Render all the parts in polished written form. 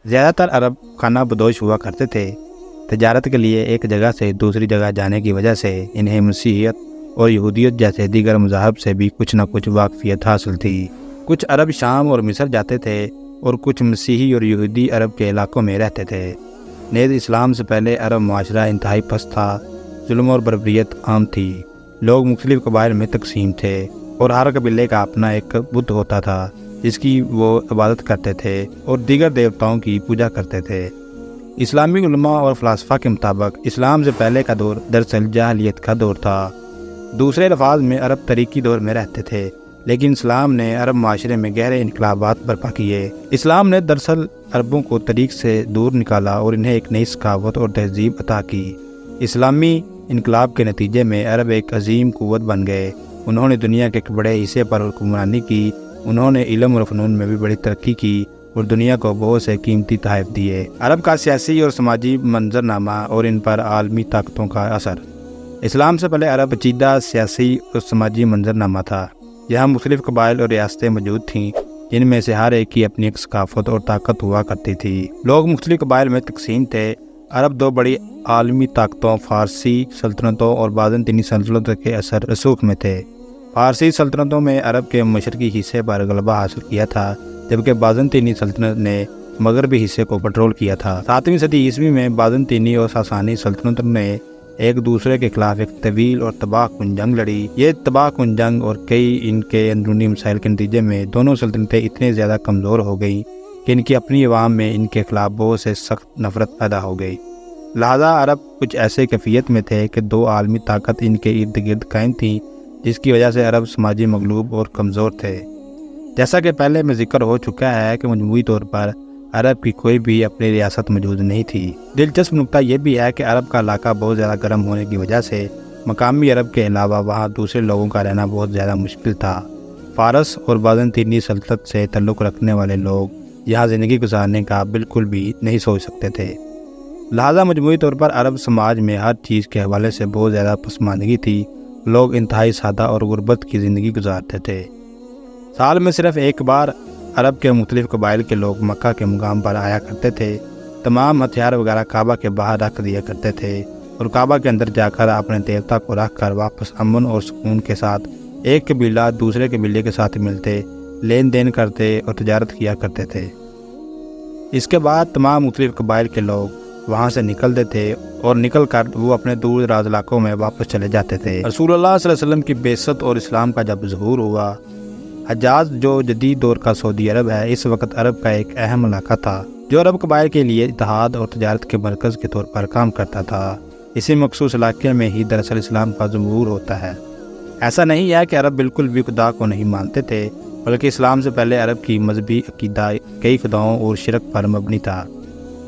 زیادہ تر عرب خانہ بدوش ہوا کرتے تھے۔ تجارت کے لیے ایک جگہ سے دوسری جگہ جانے کی وجہ سے انہیں مسیحیت اور یہودیت جیسے دیگر مذاہب سے بھی کچھ نہ کچھ واقفیت حاصل تھی۔ کچھ عرب شام اور مصر جاتے تھے اور کچھ مسیحی اور یہودی عرب کے علاقوں میں رہتے تھے۔ نیز اسلام سے پہلے عرب معاشرہ انتہائی پست تھا، ظلم اور بربریت عام تھی، لوگ مختلف قبائل میں تقسیم تھے اور ہر قبیلے کا اپنا ایک بت ہوتا تھا جس کی وہ عبادت کرتے تھے اور دیگر دیوتاؤں کی پوجا کرتے تھے۔ اسلامی علماء اور فلاسفہ کے مطابق اسلام سے پہلے کا دور دراصل جاہلیت کا دور تھا۔ دوسرے الفاظ میں عرب تاریخی دور میں رہتے تھے، لیکن اسلام نے عرب معاشرے میں گہرے انقلابات برپا کیے۔ اسلام نے دراصل عربوں کو طریق سے دور نکالا اور انہیں ایک نئی ثقافت اور تہذیب عطا کی۔ اسلامی انقلاب کے نتیجے میں عرب ایک عظیم قوت بن گئے۔ انہوں نے دنیا کے ایک بڑے حصے پر حکمرانی کی، انہوں نے علم اور فنون میں بھی بڑی ترقی کی اور دنیا کو بہت سے قیمتی تحائف دیے۔ عرب کا سیاسی اور سماجی منظرنامہ اور ان پر عالمی طاقتوں کا اثر۔ اسلام سے پہلے عرب پیچیدہ سیاسی اور سماجی منظرنامہ تھا۔ یہاں مختلف قبائل اور ریاستیں موجود تھیں جن میں سے ہر ایک کی اپنی ایک ثقافت اور طاقت ہوا کرتی تھی۔ لوگ مختلف قبائل میں تقسیم تھے۔ عرب دو بڑی عالمی طاقتوں فارسی سلطنتوں اور بازنطینی سلطنتوں کے اثر رسوخ میں تھے۔ فارسی سلطنتوں میں عرب کے مشرقی حصے پر غلبہ حاصل کیا تھا، جبکہ بازنطینی سلطنت نے مغربی حصے کو کنٹرول کیا تھا۔ 7ویں صدی عیسوی میں بازنطینی اور ساسانی سلطنتوں نے ایک دوسرے کے خلاف ایک طویل اور تباہ کن جنگ لڑی۔ یہ تباہ کن جنگ اور کئی ان کے اندرونی مسائل کے نتیجے میں دونوں سلطنتیں اتنے زیادہ کمزور ہو گئیں کہ ان کی اپنی عوام میں ان کے خلاف بہت سے سخت نفرت پیدا ہو گئی۔ لہذا عرب کچھ ایسے کیفیت میں تھے کہ دو عالمی طاقت ان کے ارد گرد قائم تھیں، جس کی وجہ سے عرب سماجی مغلوب اور کمزور تھے۔ جیسا کہ پہلے میں ذکر ہو چکا ہے کہ مجموعی طور پر عرب کی کوئی بھی اپنی ریاست موجود نہیں تھی۔ دلچسپ نکتہ یہ بھی ہے کہ عرب کا علاقہ بہت زیادہ گرم ہونے کی وجہ سے مقامی عرب کے علاوہ وہاں دوسرے لوگوں کا رہنا بہت زیادہ مشکل تھا۔ فارس اور بازنطینی سلطنت سے تعلق رکھنے والے لوگ یہاں زندگی گزارنے کا بالکل بھی نہیں سوچ سکتے تھے۔ لہذا مجموعی طور پر عرب سماج میں ہر چیز کے حوالے سے بہت زیادہ پسماندگی تھی۔ لوگ انتہائی سادہ اور غربت کی زندگی گزارتے تھے۔ سال میں صرف ایک بار عرب کے مختلف قبائل کے لوگ مکہ کے مقام پر آیا کرتے تھے۔ تمام ہتھیار وغیرہ کعبہ کے باہر رکھ دیا کرتے تھے اور کعبہ کے اندر جا کر اپنے دیوتا کو رکھ کر واپس امن اور سکون کے ساتھ ایک قبیلہ دوسرے قبیلے کے ساتھ ملتے، لین دین کرتے اور تجارت کیا کرتے تھے۔ اس کے بعد تمام مختلف قبائل کے لوگ وہاں سے نکلتے تھے اور نکل کر وہ اپنے دور دراز علاقوں میں واپس چلے جاتے تھے۔ رسول اللہ صلی اللہ علیہ وسلم کی بعثت اور اسلام کا جب ظہور ہوا، حجاز جو جدید دور کا سعودی عرب ہے، اس وقت عرب کا ایک اہم علاقہ تھا جو عرب قبائل کے لیے اتحاد اور تجارت کے مرکز کے طور پر کام کرتا تھا۔ اسی مخصوص علاقے میں ہی دراصل اسلام کا ظہور ہوتا ہے۔ ایسا نہیں ہے کہ عرب بالکل بھی خدا کو نہیں مانتے تھے، بلکہ اسلام سے پہلے عرب کی مذہبی عقیدہ کئی خداؤں اور شرک پر مبنی تھا۔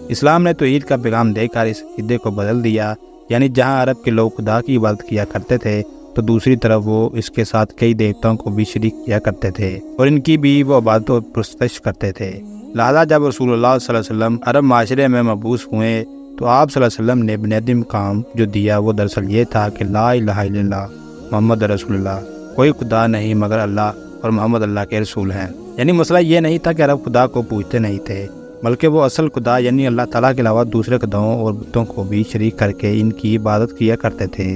اسلام نے توحید کا پیغام دے کر اس عقیدے کو بدل دیا، یعنی جہاں عرب کے لوگ خدا کی عبادت کیا کرتے تھے تو دوسری طرف وہ اس کے ساتھ کئی دیوتاؤں کو بھی شریک کیا کرتے تھے اور ان کی بھی وہ عبادت و پرستش کرتے تھے۔ لہذا جب رسول اللہ صلی اللہ علیہ وسلم عرب معاشرے میں مبعوث ہوئے تو آپ صلی اللہ علیہ وسلم نے بنیادی مقام جو دیا وہ دراصل یہ تھا کہ لا الہ الا اللہ محمد رسول اللہ، کوئی خدا نہیں مگر اللہ اور محمد اللہ کے رسول ہیں۔ یعنی مسئلہ یہ نہیں تھا کہ عرب خدا کو پوجتے نہیں تھے، بلکہ وہ اصل خدا یعنی اللہ تعالیٰ کے علاوہ دوسرے خداؤں اور بتوں کو بھی شریک کر کے ان کی عبادت کیا کرتے تھے۔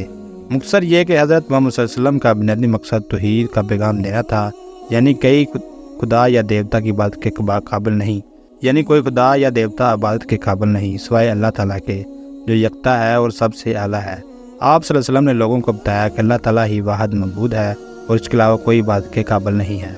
مختصر یہ کہ حضرت محمد صلی اللہ علیہ وسلم کا بنیادی مقصد توحید کا پیغام دینا تھا، یعنی کئی خدا یا دیوتا کی عبادت کے قابل نہیں، یعنی کوئی خدا یا دیوتا عبادت کے قابل نہیں سوائے اللہ تعالیٰ کے جو یکتا ہے اور سب سے اعلیٰ ہے۔ آپ صلی اللہ علیہ وسلم نے لوگوں کو بتایا کہ اللہ تعالیٰ ہی واحد معبود ہے اور اس کے علاوہ کوئی عبادت کے قابل نہیں ہے۔